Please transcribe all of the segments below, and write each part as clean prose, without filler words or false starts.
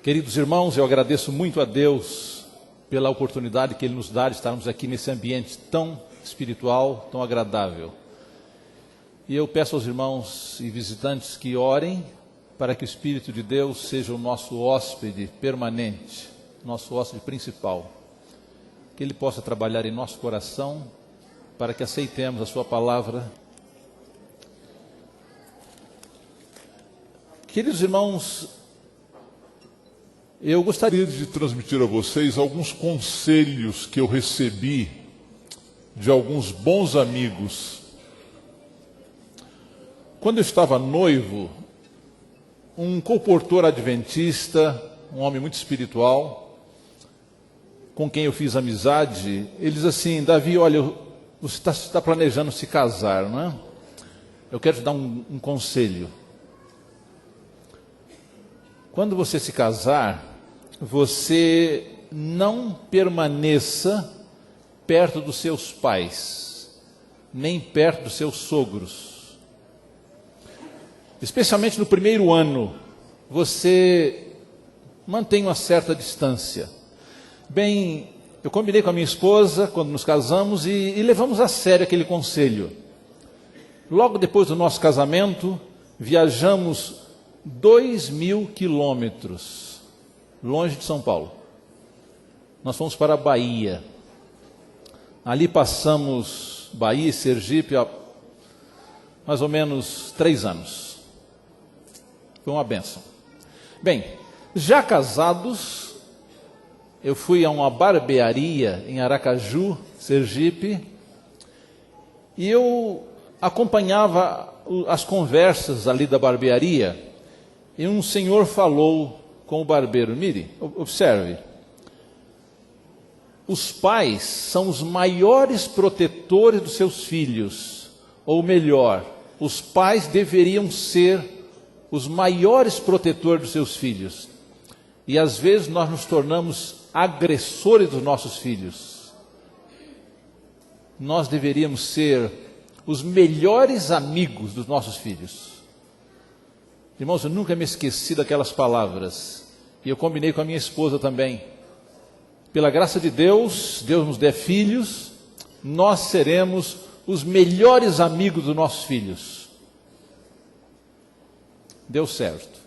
Queridos irmãos, eu agradeço muito a Deus pela oportunidade que Ele nos dá de estarmos aqui nesse ambiente tão espiritual, tão agradável. E eu peço aos irmãos e visitantes que orem para que o Espírito de Deus seja o nosso hóspede permanente, nosso hóspede principal. Que Ele possa trabalhar em nosso coração para que aceitemos a Sua palavra. Queridos irmãos, eu gostaria de transmitir a vocês alguns conselhos que eu recebi de alguns bons amigos. Quando eu estava noivo, um comportor adventista, um homem muito espiritual, com quem eu fiz amizade, ele diz assim: Davi, olha, você está planejando se casar, não é? Eu quero te dar um conselho. Quando você se casar, você não permaneça perto dos seus pais, nem perto dos seus sogros. Especialmente no primeiro ano, você mantém uma certa distância. Bem, eu combinei com a minha esposa quando nos casamos e levamos a sério aquele conselho. Logo depois do nosso casamento, viajamos 2.000 quilômetros longe de São Paulo. Nós fomos para a Bahia. Ali passamos Bahia e Sergipe há mais ou menos 3 anos. Foi uma bênção. Bem, já casados, eu fui a uma barbearia em Aracaju, Sergipe, e eu acompanhava as conversas ali da barbearia, e um senhor falou com o barbeiro: mire, observe, os pais são os maiores protetores dos seus filhos, ou melhor, os pais deveriam ser os maiores protetores dos seus filhos, e às vezes nós nos tornamos agressores dos nossos filhos. Nós deveríamos ser os melhores amigos dos nossos filhos. Irmãos, eu nunca me esqueci daquelas palavras, e eu combinei com a minha esposa também. Pela graça de Deus, Deus nos dê filhos, nós seremos os melhores amigos dos nossos filhos. Deu certo.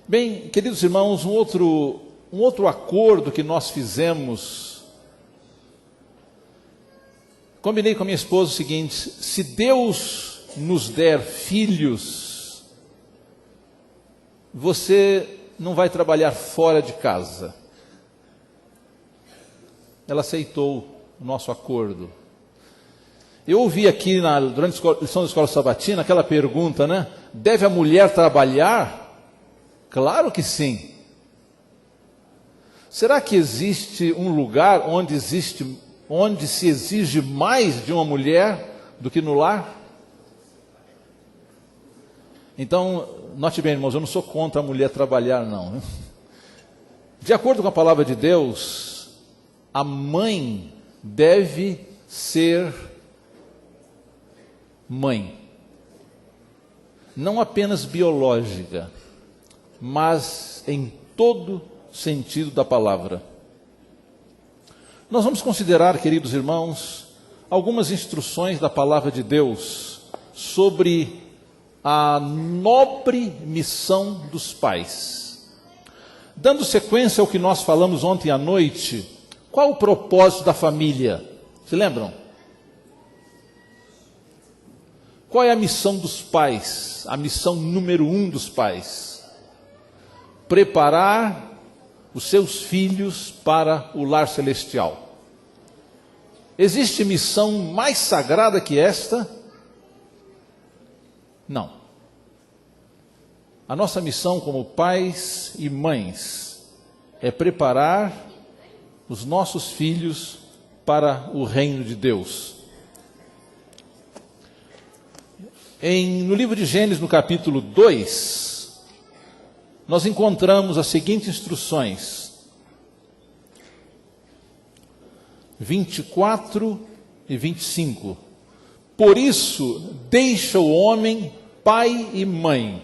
Bem, queridos irmãos, um outro acordo que nós fizemos, combinei com a minha esposa o seguinte: se Deus nos der filhos, você não vai trabalhar fora de casa. Ela aceitou o nosso acordo. Eu ouvi aqui, durante a lição da escola sabatina, aquela pergunta, né? Deve a mulher trabalhar? Claro que sim. Será que existe um lugar onde se exige mais de uma mulher do que no lar? Então, note bem, irmãos, eu não sou contra a mulher trabalhar, não. De acordo com a palavra de Deus, a mãe deve ser mãe. Não apenas biológica, mas em todo sentido da palavra. Nós vamos considerar, queridos irmãos, algumas instruções da palavra de Deus sobre a nobre missão dos pais. Dando sequência ao que nós falamos ontem à noite, qual o propósito da família? Se lembram? Qual é a missão dos pais? A missão número 1 dos pais: preparar os seus filhos para o lar celestial. Existe missão mais sagrada que esta? Não. A nossa missão como pais e mães é preparar os nossos filhos para o reino de Deus. No livro de Gênesis, no capítulo 2, nós encontramos as seguintes instruções: 24 e 25. Por isso, deixa o homem pai e mãe,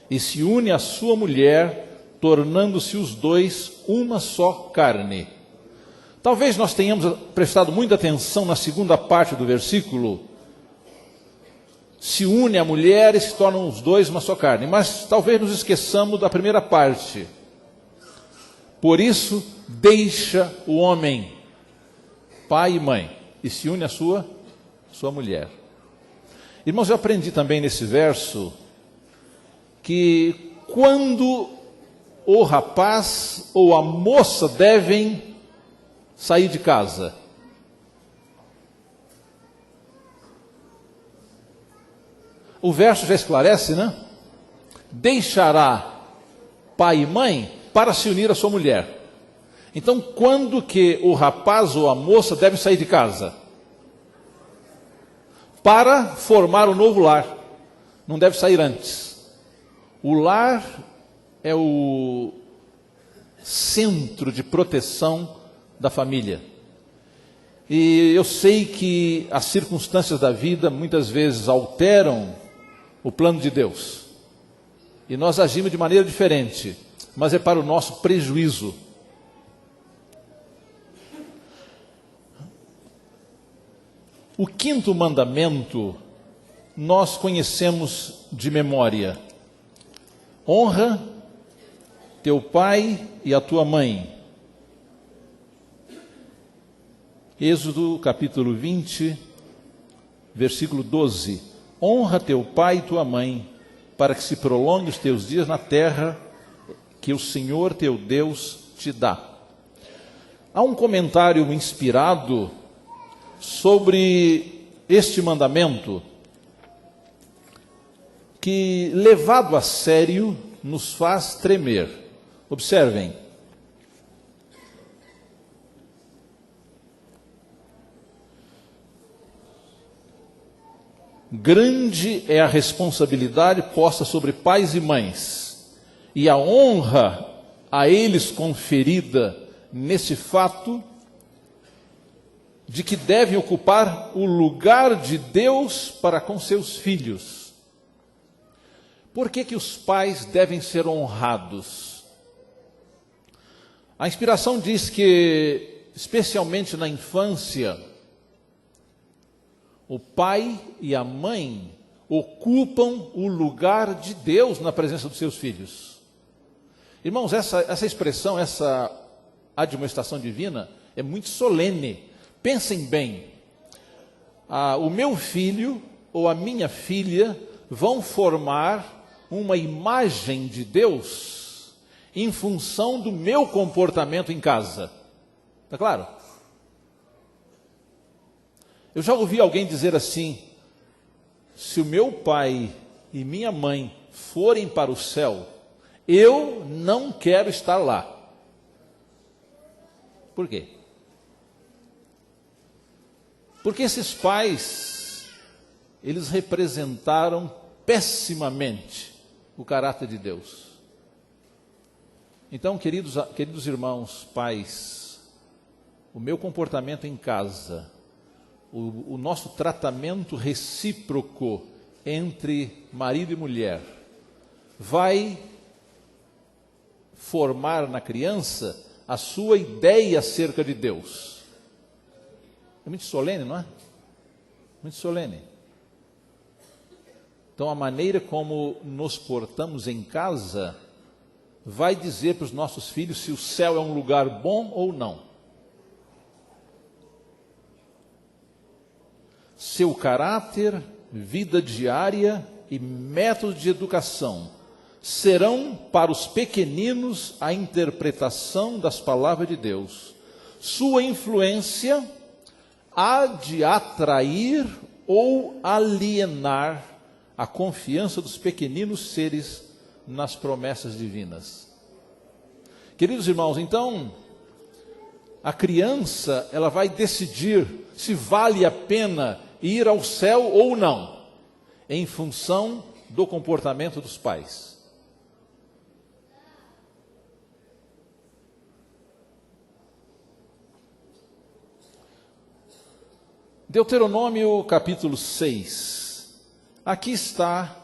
e se une à sua mulher, tornando-se os dois uma só carne. Talvez nós tenhamos prestado muita atenção na segunda parte do versículo. Se une a mulher e se tornam os dois uma só carne. Mas talvez nos esqueçamos da primeira parte. Por isso, deixa o homem, pai e mãe, e se une à sua mulher. Irmãos, eu aprendi também nesse verso que quando o rapaz ou a moça devem sair de casa. O verso já esclarece, né? Deixará pai e mãe para se unir à sua mulher. Então, quando que o rapaz ou a moça devem sair de casa? Para formar um novo lar. Não deve sair antes. O lar é o centro de proteção da família. E eu sei que as circunstâncias da vida muitas vezes alteram o plano de Deus. E nós agimos de maneira diferente, mas é para o nosso prejuízo. O 5º mandamento nós conhecemos de memória: honra teu pai e a tua mãe. Êxodo capítulo 20, versículo 12. Honra teu pai e tua mãe, para que se prolongue os teus dias na terra que o Senhor teu Deus te dá. Há um comentário inspirado sobre este mandamento que, levado a sério, nos faz tremer. Observem. Grande é a responsabilidade posta sobre pais e mães, e a honra a eles conferida nesse fato de que devem ocupar o lugar de Deus para com seus filhos. Por que os pais devem ser honrados? A inspiração diz que, especialmente na infância, o pai e a mãe ocupam o lugar de Deus na presença dos seus filhos. Irmãos, essa expressão, essa admoestação divina é muito solene. Pensem bem, o meu filho ou a minha filha vão formar uma imagem de Deus em função do meu comportamento em casa. Está claro? Eu já ouvi alguém dizer assim: se o meu pai e minha mãe forem para o céu, eu não quero estar lá. Por quê? Porque esses pais, eles representaram pessimamente o caráter de Deus. Então, queridos irmãos, pais, o meu comportamento em casa, o nosso tratamento recíproco entre marido e mulher, vai formar na criança a sua ideia acerca de Deus. É muito solene, não é? Muito solene. Então, a maneira como nos portamos em casa vai dizer para os nossos filhos se o céu é um lugar bom ou não. Seu caráter, vida diária e método de educação serão para os pequeninos a interpretação das palavras de Deus. Sua influência há de atrair ou alienar a confiança dos pequeninos seres nas promessas divinas. Queridos irmãos, então, a criança, ela vai decidir se vale a pena ir ao céu ou não, em função do comportamento dos pais. Deuteronômio capítulo 6. Aqui está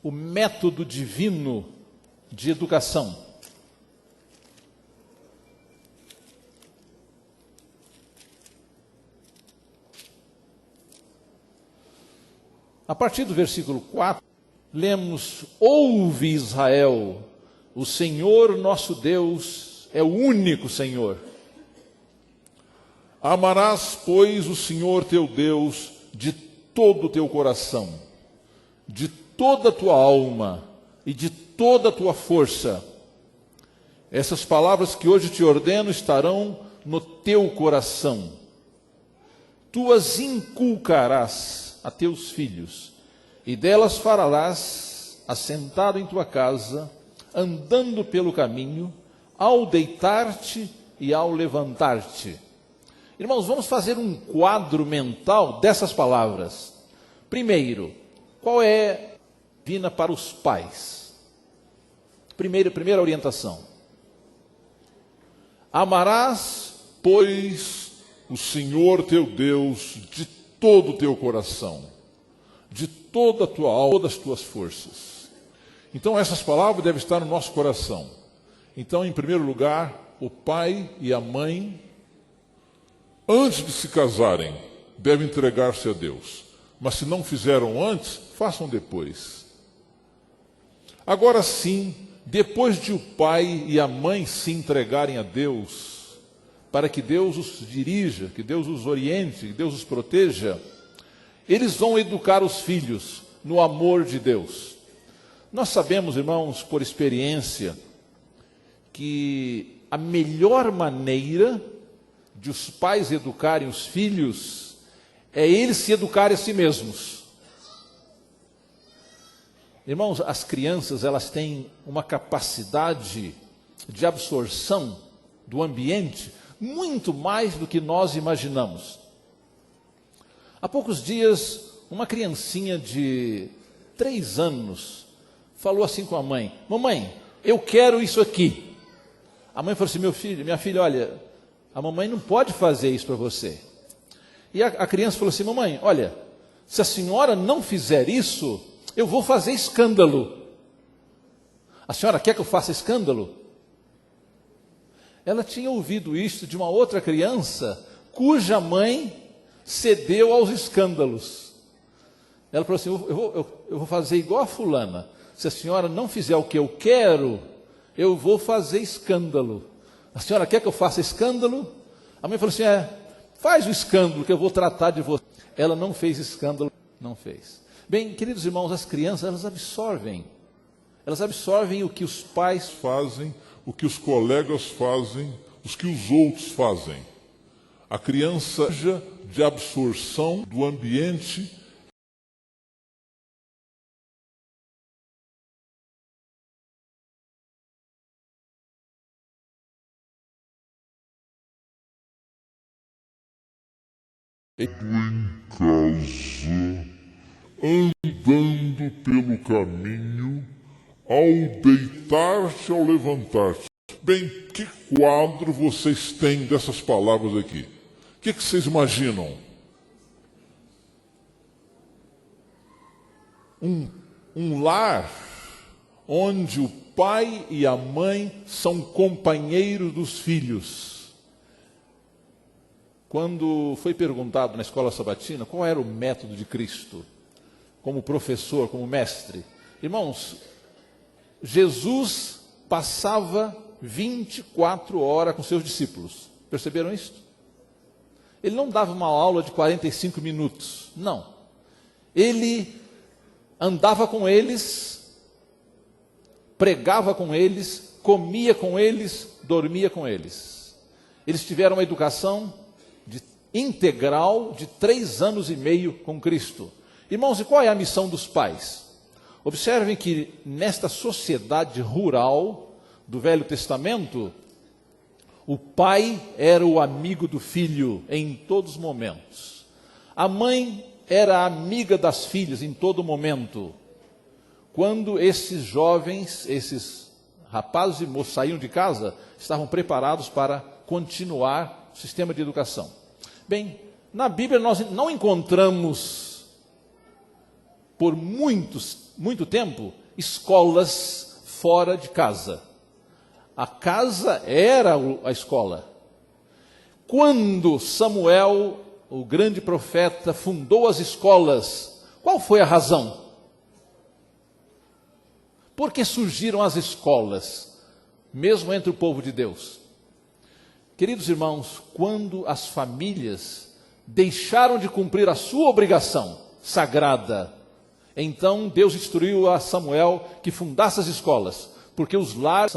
o método divino de educação. A partir do versículo 4, lemos: Ouve, Israel, o Senhor nosso Deus é o único Senhor. Amarás, pois, o Senhor teu Deus de todo o teu coração, de toda a tua alma e de toda a tua força. Essas palavras que hoje te ordeno estarão no teu coração. Tu as inculcarás a teus filhos, e delas falarás assentado em tua casa, andando pelo caminho, ao deitar-te e ao levantar-te. Irmãos, vamos fazer um quadro mental dessas palavras. Primeiro, qual é divina para os pais? Primeira orientação. Amarás, pois, o Senhor teu Deus de todo o teu coração, de toda a tua alma, todas as tuas forças. Então, essas palavras devem estar no nosso coração. Então, em primeiro lugar, o pai e a mãe, antes de se casarem, devem entregar-se a Deus. Mas se não fizeram antes, façam depois. Agora sim, depois de o pai e a mãe se entregarem a Deus, para que Deus os dirija, que Deus os oriente, que Deus os proteja, eles vão educar os filhos no amor de Deus. Nós sabemos, irmãos, por experiência, que a melhor maneira de os pais educarem os filhos é eles se educarem a si mesmos. Irmãos, as crianças, elas têm uma capacidade de absorção do ambiente muito mais do que nós imaginamos. Há poucos dias, uma criancinha de 3 anos falou assim com a mãe: mamãe, eu quero isso aqui. A mãe falou assim: minha filha, olha, a mamãe não pode fazer isso para você. E a criança falou assim: mamãe, olha, se a senhora não fizer isso, eu vou fazer escândalo. A senhora quer que eu faça escândalo? Ela tinha ouvido isso de uma outra criança, cuja mãe cedeu aos escândalos. Ela falou assim: eu vou fazer igual a fulana. Se a senhora não fizer o que eu quero, eu vou fazer escândalo. A senhora quer que eu faça escândalo? A mãe falou assim: faz o escândalo que eu vou tratar de você. Ela não fez escândalo, não fez. Bem, queridos irmãos, as crianças, elas absorvem o que os pais fazem, o que os colegas fazem, o que os outros fazem. A criança de absorção do ambiente em casa, andando pelo caminho, ao deitar-se, ao levantar-se. Bem, que quadro vocês têm dessas palavras aqui? O que vocês imaginam? Um lar onde o pai e a mãe são companheiros dos filhos. Quando foi perguntado na escola sabatina qual era o método de Cristo, como professor, como mestre, irmãos, Jesus passava 24 horas com seus discípulos. Perceberam isso? Ele não dava uma aula de 45 minutos, não. Ele andava com eles, pregava com eles, comia com eles, dormia com eles. Eles tiveram uma educação integral de 3 anos e meio com Cristo. Irmãos, e qual é a missão dos pais? Observem que nesta sociedade rural do Velho Testamento, o pai era o amigo do filho em todos os momentos. A mãe era amiga das filhas em todo momento. Quando esses jovens, esses rapazes e moços saíam de casa, estavam preparados para continuar o sistema de educação. Bem, na Bíblia nós não encontramos, por muito tempo, escolas fora de casa. A casa era a escola. Quando Samuel, o grande profeta, fundou as escolas, qual foi a razão? Por que surgiram as escolas, mesmo entre o povo de Deus? Queridos irmãos, quando as famílias deixaram de cumprir a sua obrigação sagrada, então Deus instruiu a Samuel que fundasse as escolas, porque os lares...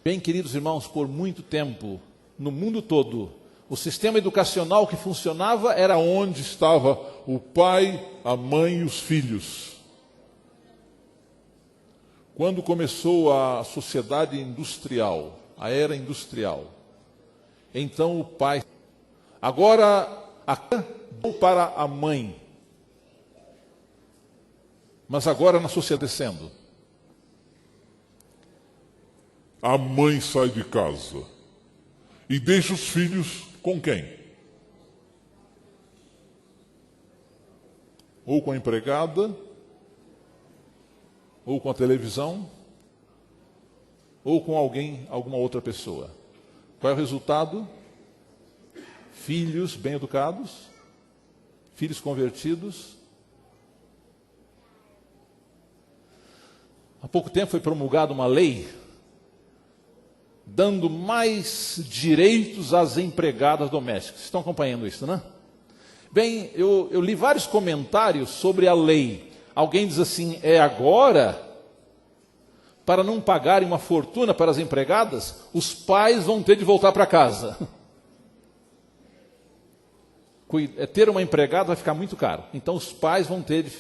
Bem, queridos irmãos, por muito tempo, no mundo todo, o sistema educacional que funcionava era onde estava o pai, a mãe e os filhos. Quando começou a sociedade industrial, a era industrial, então o pai, agora para a mãe, mas agora na sociedade descendo, a mãe sai de casa e deixa os filhos com quem? Ou com a empregada, ou com a televisão, ou com alguma outra pessoa. Qual é o resultado? Filhos bem educados, filhos convertidos. Há pouco tempo foi promulgada uma lei dando mais direitos às empregadas domésticas. Estão acompanhando isso, né? Bem, eu li vários comentários sobre a lei. Alguém diz assim, é agora... Para não pagarem uma fortuna para as empregadas, os pais vão ter de voltar para casa. Ter uma empregada vai ficar muito caro. Então os pais vão ter de...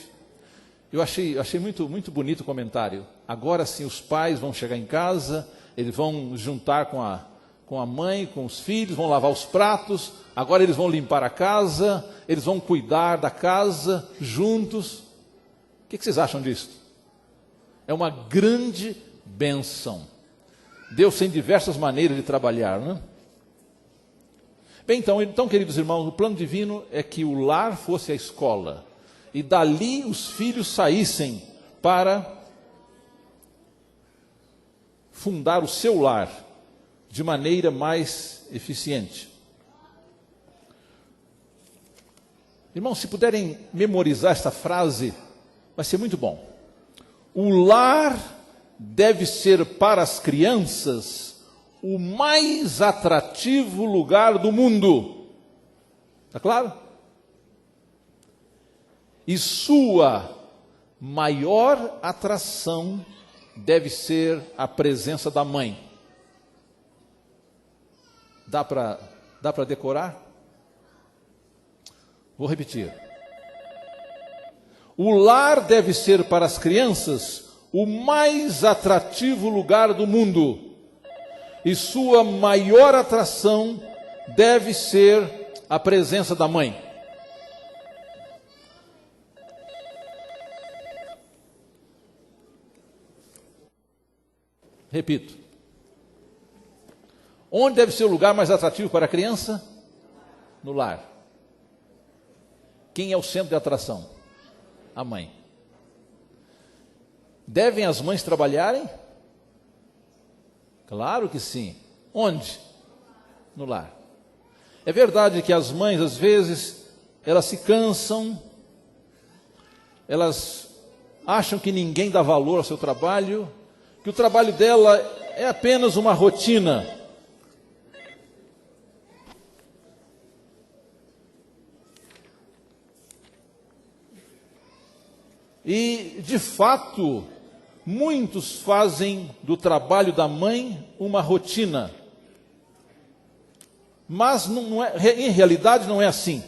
Eu achei muito bonito o comentário. Agora sim, os pais vão chegar em casa, eles vão juntar com a mãe, com os filhos, vão lavar os pratos, agora eles vão limpar a casa, eles vão cuidar da casa juntos. O que vocês acham disso? É uma grande bênção. Deus tem diversas maneiras de trabalhar, né? Bem, então, queridos irmãos, o plano divino é que o lar fosse a escola, e dali os filhos saíssem para fundar o seu lar de maneira mais eficiente. Irmãos, se puderem memorizar esta frase, vai ser muito bom. O lar deve ser para as crianças o mais atrativo lugar do mundo. Está claro? E sua maior atração deve ser a presença da mãe. Dá para Dá para decorar? Vou repetir. O lar deve ser para as crianças o mais atrativo lugar do mundo. E sua maior atração deve ser a presença da mãe. Repito. Onde deve ser o lugar mais atrativo para a criança? No lar. Quem é o centro de atração? A mãe. Devem as mães trabalharem? Claro que sim. Onde? No lar. É verdade que as mães, às vezes, elas se cansam, elas acham que ninguém dá valor ao seu trabalho, que o trabalho dela é apenas uma rotina. E, de fato, muitos fazem do trabalho da mãe uma rotina. Mas não é, em realidade não é assim.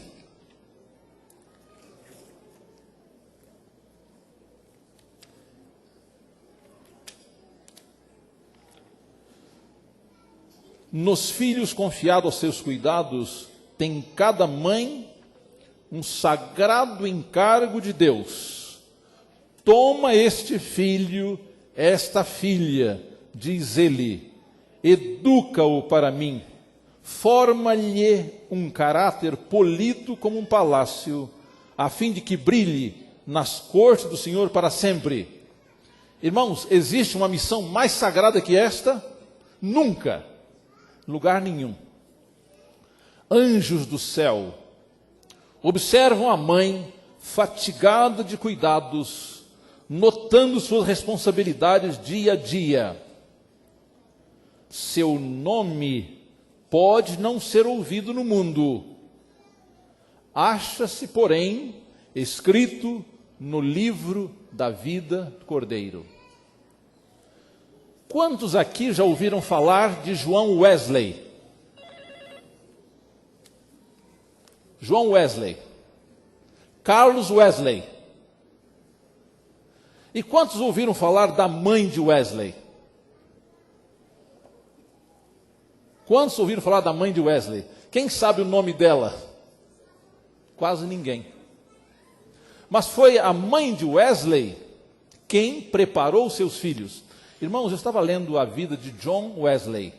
Nos filhos confiados aos seus cuidados, tem cada mãe um sagrado encargo de Deus. Toma este filho, esta filha, diz ele, educa-o para mim, forma-lhe um caráter polido como um palácio, a fim de que brilhe nas cortes do Senhor para sempre. Irmãos, existe uma missão mais sagrada que esta? Nunca. Lugar nenhum. Anjos do céu observam a mãe fatigada de cuidados, notando suas responsabilidades dia a dia. Seu nome pode não ser ouvido no mundo. Acha-se, porém, escrito no livro da vida do Cordeiro. Quantos aqui já ouviram falar de João Wesley? João Wesley. Carlos Wesley. E quantos ouviram falar da mãe de Wesley? Quantos ouviram falar da mãe de Wesley? Quem sabe o nome dela? Quase ninguém. Mas foi a mãe de Wesley quem preparou seus filhos. Irmãos, eu estava lendo a vida de John Wesley.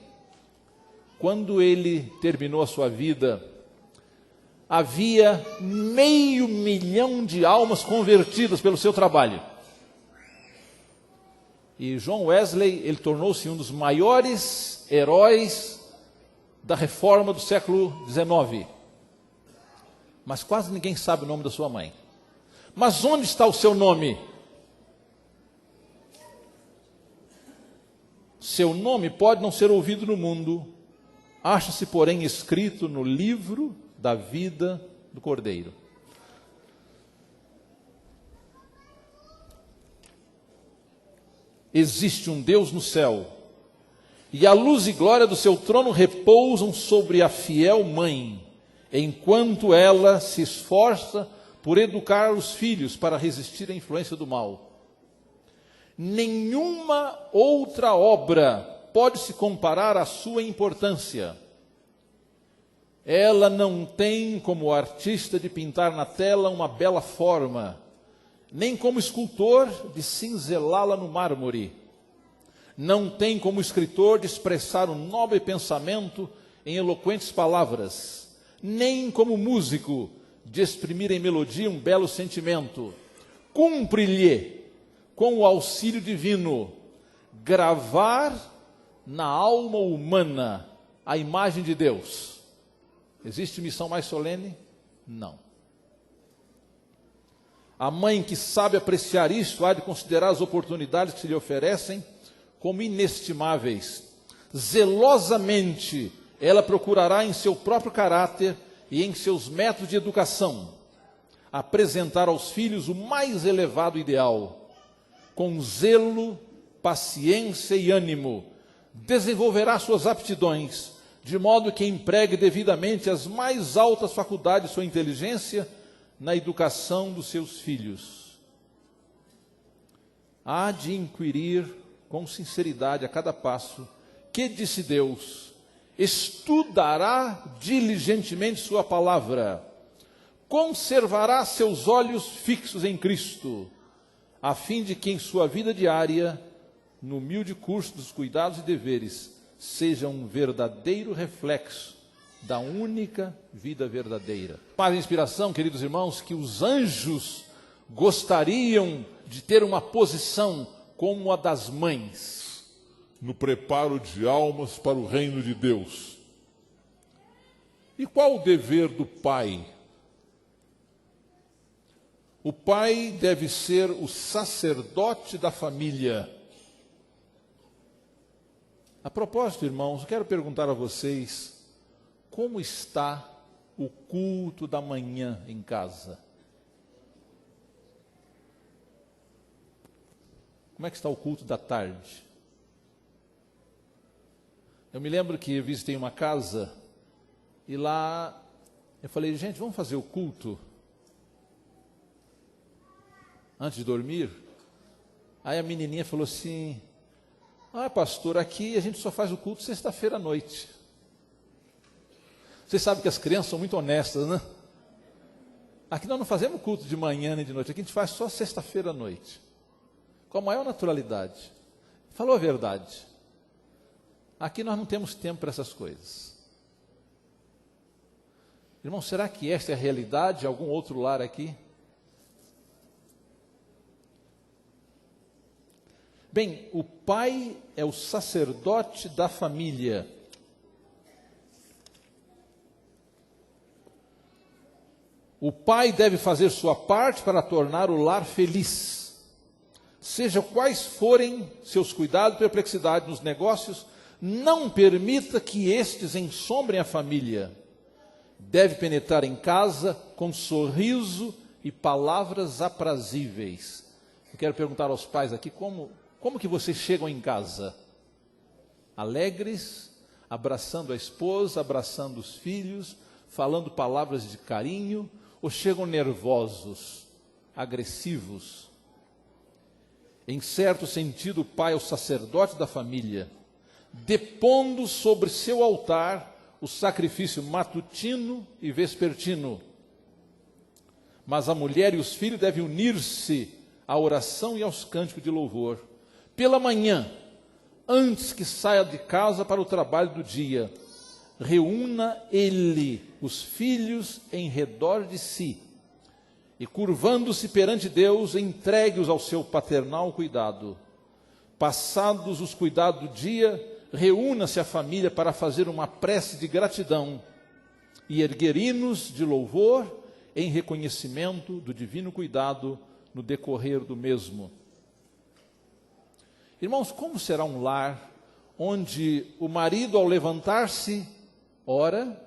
Quando ele terminou a sua vida, havia 500 mil de almas convertidas pelo seu trabalho. E John Wesley, ele tornou-se um dos maiores heróis da reforma do século XIX. Mas quase ninguém sabe o nome da sua mãe. Mas onde está o seu nome? Seu nome pode não ser ouvido no mundo, acha-se, porém, escrito no livro da vida do Cordeiro. Existe um Deus no céu, e a luz e glória do seu trono repousam sobre a fiel mãe, enquanto ela se esforça por educar os filhos para resistir à influência do mal. Nenhuma outra obra pode se comparar à sua importância. Ela não tem como artista de pintar na tela uma bela forma, nem como escultor de cinzelá-la no mármore. Não tem como escritor de expressar um nobre pensamento em eloquentes palavras, nem como músico de exprimir em melodia um belo sentimento. Cumpre-lhe, com o auxílio divino, gravar na alma humana a imagem de Deus. Existe missão mais solene? Não. A mãe que sabe apreciar isso há de considerar as oportunidades que se lhe oferecem como inestimáveis. Zelosamente ela procurará em seu próprio caráter e em seus métodos de educação apresentar aos filhos o mais elevado ideal. Com zelo, paciência e ânimo, desenvolverá suas aptidões, de modo que empregue devidamente as mais altas faculdades de sua inteligência na educação dos seus filhos. Há de inquirir com sinceridade a cada passo: que disse Deus? Estudará diligentemente sua palavra, conservará seus olhos fixos em Cristo, a fim de que em sua vida diária, no humilde curso dos cuidados e deveres, seja um verdadeiro reflexo da única vida verdadeira. Para a inspiração, queridos irmãos, que os anjos gostariam de ter uma posição como a das mães, no preparo de almas para o reino de Deus. E qual o dever do pai? O pai deve ser o sacerdote da família. A propósito, irmãos, eu quero perguntar a vocês: como está o culto da manhã em casa? Como é que está o culto da tarde? Eu me lembro que eu visitei uma casa e lá eu falei: gente, vamos fazer o culto antes de dormir? Aí a menininha falou assim: pastor, aqui a gente só faz o culto sexta-feira à noite. Vocês sabem que as crianças são muito honestas, né? Aqui nós não fazemos culto de manhã nem de noite, aqui a gente faz só sexta-feira à noite, com a maior naturalidade. Falou a verdade. Aqui nós não temos tempo para essas coisas. Irmão, será que esta é a realidade de algum outro lar aqui? Bem, o pai é o sacerdote da família. O pai deve fazer sua parte para tornar o lar feliz. Seja quais forem seus cuidados e perplexidades nos negócios, não permita que estes ensombrem a família. Deve penetrar em casa com sorriso e palavras aprazíveis. Eu quero perguntar aos pais aqui, como que vocês chegam em casa? Alegres, abraçando a esposa, abraçando os filhos, falando palavras de carinho, ou chegam nervosos, agressivos? Em certo sentido, o pai é o sacerdote da família, depondo sobre seu altar o sacrifício matutino e vespertino. Mas a mulher e os filhos devem unir-se à oração e aos cânticos de louvor. Pela manhã, antes que saia de casa para o trabalho do dia, reúna ele os filhos em redor de si e, curvando-se perante Deus, entregue-os ao seu paternal cuidado. Passados os cuidados do dia, reúna-se a família para fazer uma prece de gratidão e erguer hinos de louvor em reconhecimento do divino cuidado no decorrer do mesmo. Irmãos, como será um lar onde o marido, ao levantar-se, ora,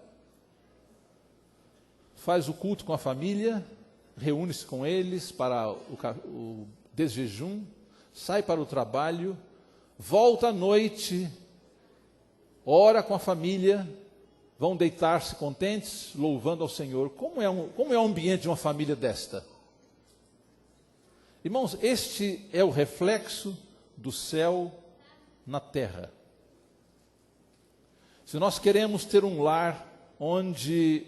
faz o culto com a família, reúne-se com eles para o desjejum, sai para o trabalho, volta à noite, ora com a família, vão deitar-se contentes, louvando ao Senhor. Como é o ambiente de uma família desta? Irmãos, este é o reflexo do céu na terra. Se nós queremos ter um lar onde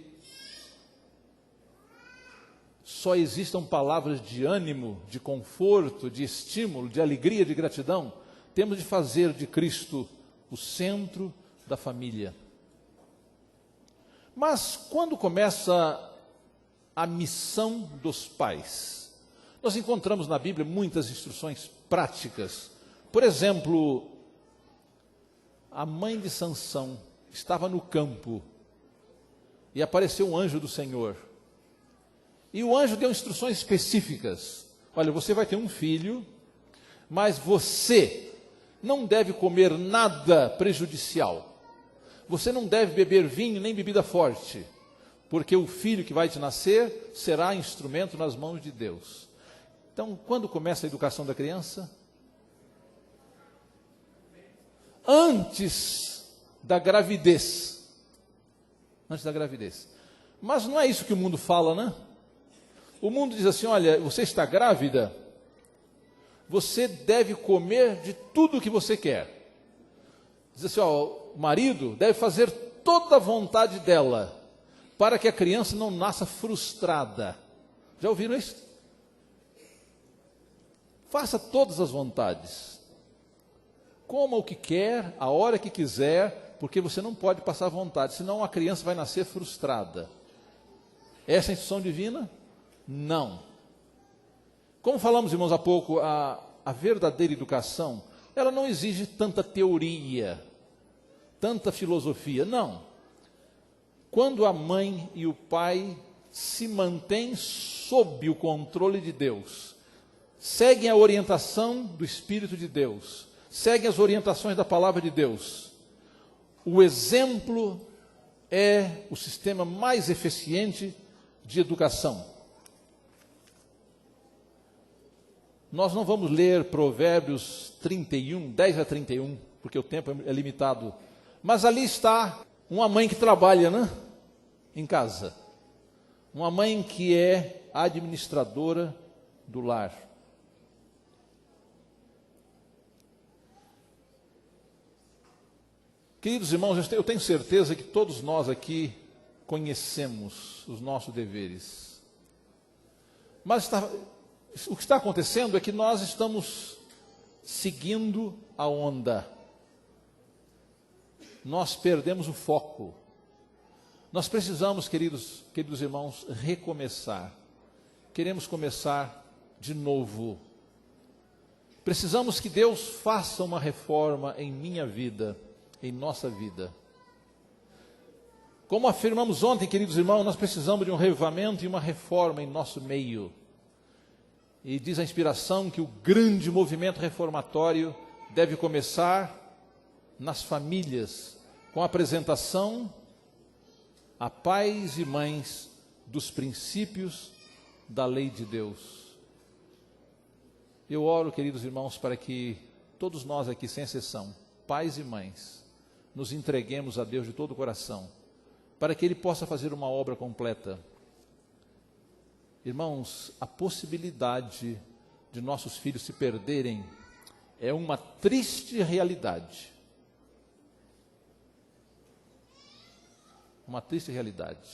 só existam palavras de ânimo, de conforto, de estímulo, de alegria, de gratidão, temos de fazer de Cristo o centro da família. Mas quando começa a missão dos pais? Nós encontramos na Bíblia muitas instruções práticas. Por exemplo, a mãe de Sansão estava no campo e apareceu um anjo do Senhor. E o anjo deu instruções específicas. Olha, você vai ter um filho, mas você não deve comer nada prejudicial. Você não deve beber vinho nem bebida forte, porque o filho que vai te nascer será instrumento nas mãos de Deus. Então, quando começa a educação da criança? Antes da gravidez. Antes da gravidez. Mas não é isso que o mundo fala, né? O mundo diz assim, olha, você está grávida, você deve comer de tudo o que você quer. Diz assim, ó, o marido deve fazer toda a vontade dela, para que a criança não nasça frustrada. Já ouviram isso? Faça todas as vontades. Coma o que quer, a hora que quiser, porque você não pode passar vontade, senão a criança vai nascer frustrada. Essa é a instrução divina? Não. Como falamos, irmãos, há pouco, a verdadeira educação, ela não exige tanta teoria, tanta filosofia, não. Quando a mãe e o pai se mantêm sob o controle de Deus, seguem a orientação do Espírito de Deus, seguem as orientações da palavra de Deus, o exemplo é o sistema mais eficiente de educação. Nós não vamos ler Provérbios 31, 10 a 31, porque o tempo é limitado. Mas ali está uma mãe que trabalha, né? Em casa. Uma mãe que é administradora do lar. Queridos irmãos, eu tenho certeza que todos nós aqui conhecemos os nossos deveres. Mas o que está acontecendo é que nós estamos seguindo a onda. Nós perdemos o foco. Nós precisamos, queridos irmãos, recomeçar. Queremos começar de novo. Precisamos que Deus faça uma reforma em minha vida, em nossa vida. Como afirmamos ontem, queridos irmãos, nós precisamos de um revivamento e uma reforma em nosso meio. E diz a inspiração que o grande movimento reformatório deve começar nas famílias, com a apresentação a pais e mães dos princípios da lei de Deus. Eu oro, queridos irmãos, para que todos nós aqui, sem exceção, pais e mães, nos entreguemos a Deus de todo o coração, para que Ele possa fazer uma obra completa. Irmãos, a possibilidade de nossos filhos se perderem é uma triste realidade. Uma triste realidade.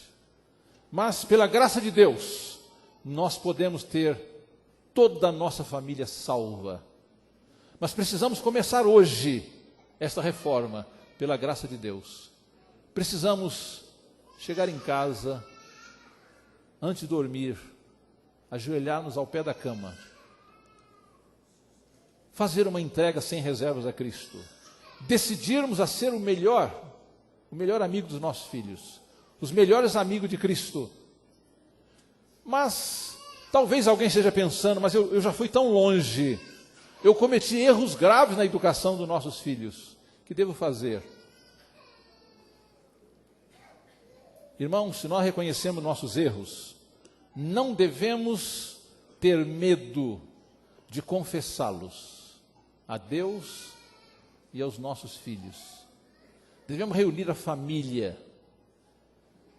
Mas, pela graça de Deus, nós podemos ter toda a nossa família salva. Mas precisamos começar hoje esta reforma, pela graça de Deus. Precisamos chegar em casa, antes de dormir, ajoelhar-nos ao pé da cama, fazer uma entrega sem reservas a Cristo, decidirmos a ser o melhor amigo dos nossos filhos, os melhores amigos de Cristo. Mas talvez alguém esteja pensando, mas eu já fui tão longe, eu cometi erros graves na educação dos nossos filhos, o que devo fazer? Irmãos, se nós reconhecemos nossos erros, não devemos ter medo de confessá-los a Deus e aos nossos filhos. Devemos reunir a família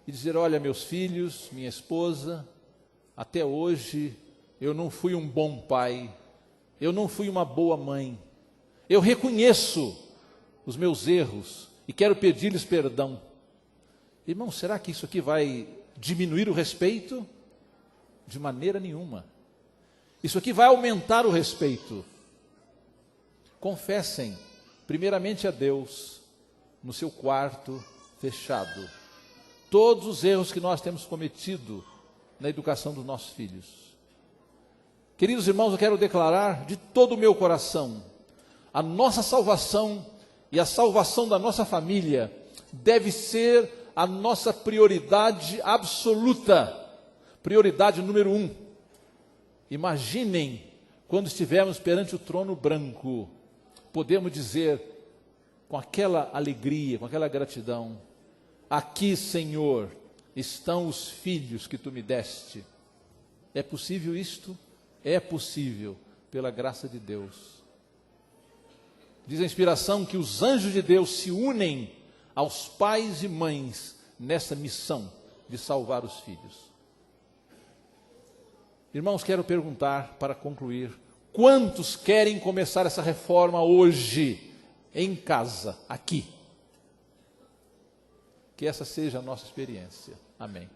e dizer, olha, meus filhos, minha esposa, até hoje eu não fui um bom pai, eu não fui uma boa mãe, eu reconheço os meus erros e quero pedir-lhes perdão. Irmão, será que isso aqui vai diminuir o respeito? De maneira nenhuma. Isso aqui vai aumentar o respeito. Confessem, primeiramente a Deus, no seu quarto fechado, todos os erros que nós temos cometido na educação dos nossos filhos. Queridos irmãos, eu quero declarar de todo o meu coração, a nossa salvação e a salvação da nossa família deve ser a nossa prioridade absoluta. Prioridade número 1. Imaginem, quando estivermos perante o trono branco, podemos dizer, com aquela alegria, com aquela gratidão, aqui, Senhor, estão os filhos que Tu me deste. É possível isto? É possível, pela graça de Deus. Diz a inspiração que os anjos de Deus se unem aos pais e mães nessa missão de salvar os filhos. Irmãos, quero perguntar para concluir: quantos querem começar essa reforma hoje, em casa, aqui? Que essa seja a nossa experiência. Amém.